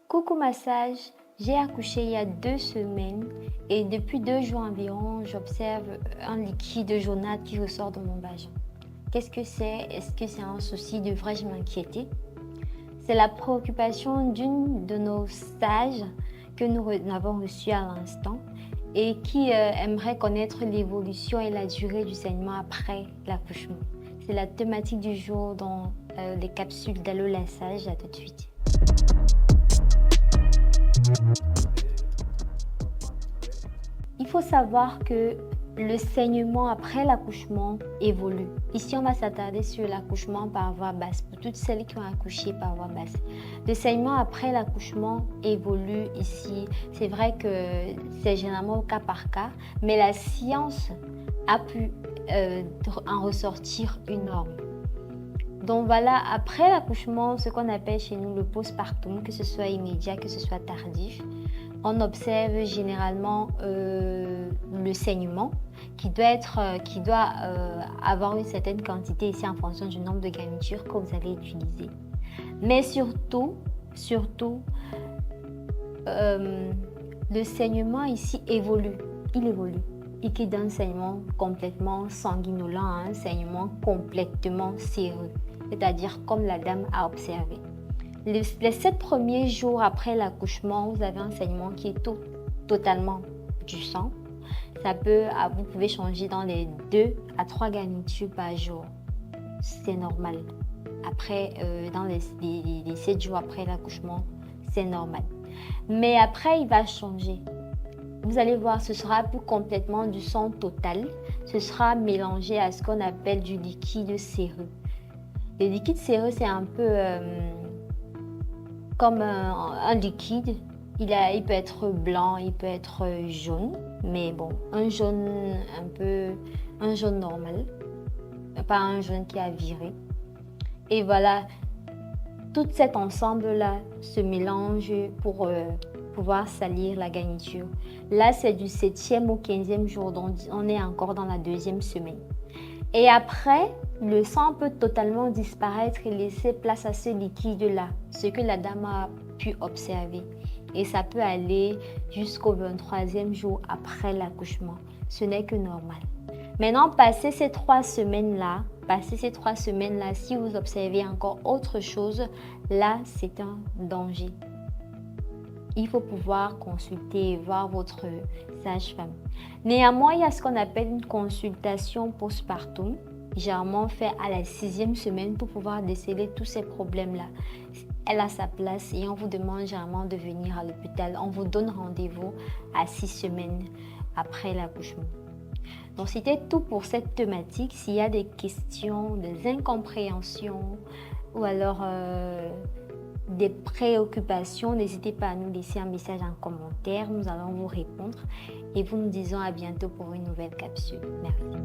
Coucou massage, j'ai accouché il y a 2 semaines et depuis 2 jours environ, j'observe un liquide jaunâtre qui ressort de mon vagin. Qu'est-ce que c'est? Est-ce que c'est un souci? Devrais-je m'inquiéter? C'est la préoccupation d'une de nos sages que nous avons reçue à l'instant et qui aimerait connaître l'évolution et la durée du saignement après l'accouchement. C'est la thématique du jour dans les capsules d'Allo la Sage. À tout de suite. Il faut savoir que le saignement après l'accouchement évolue. Ici, on va s'attarder sur l'accouchement par voie basse, pour toutes celles qui ont accouché par voie basse. Le saignement après l'accouchement évolue ici. C'est vrai que c'est généralement au cas par cas, mais la science a pu en ressortir une norme. Donc voilà, après l'accouchement, ce qu'on appelle chez nous le postpartum, que ce soit immédiat, que ce soit tardif, on observe généralement le saignement qui doit avoir une certaine quantité ici en fonction du nombre de garnitures que vous allez utiliser. Mais surtout, le saignement ici évolue. Il évolue. Il quitte d'un saignement complètement sanguinolent à un saignement complètement séreux, c'est-à-dire comme la dame a observé. Les 7 premiers jours après l'accouchement, vous avez un saignement qui est totalement du sang. Vous pouvez changer dans les 2 à 3 garnitures par jour. C'est normal. Après, dans les 7 jours après l'accouchement, c'est normal. Mais après, il va changer. Vous allez voir, ce sera plus complètement du sang total. Ce sera mélangé à ce qu'on appelle du liquide séreux. Le liquide séreux, c'est un peu comme un liquide. Il peut être blanc, il peut être jaune, mais bon, un jaune normal, pas un jaune qui a viré. Et voilà, tout cet ensemble-là se mélange pour pouvoir salir la garniture. Là, c'est du 7e au 15e jour, donc on est encore dans la 2e semaine. Et après, le sang peut totalement disparaître et laisser place à ce liquide-là, ce que la dame a pu observer. Et ça peut aller jusqu'au 23e jour après l'accouchement. Ce n'est que normal. Maintenant, passé ces 3 semaines-là, si vous observez encore autre chose, là, c'est un danger. Il faut pouvoir consulter et voir votre sage-femme. Néanmoins, il y a ce qu'on appelle une consultation postpartum, généralement fait à la 6e semaine pour pouvoir déceler tous ces problèmes-là. Elle a sa place et on vous demande généralement de venir à l'hôpital. On vous donne rendez-vous à 6 semaines après l'accouchement. Donc, c'était tout pour cette thématique. S'il y a des questions, des incompréhensions ou alors des préoccupations, n'hésitez pas à nous laisser un message en commentaire. Nous allons vous répondre et vous nous disons à bientôt pour une nouvelle capsule. Merci.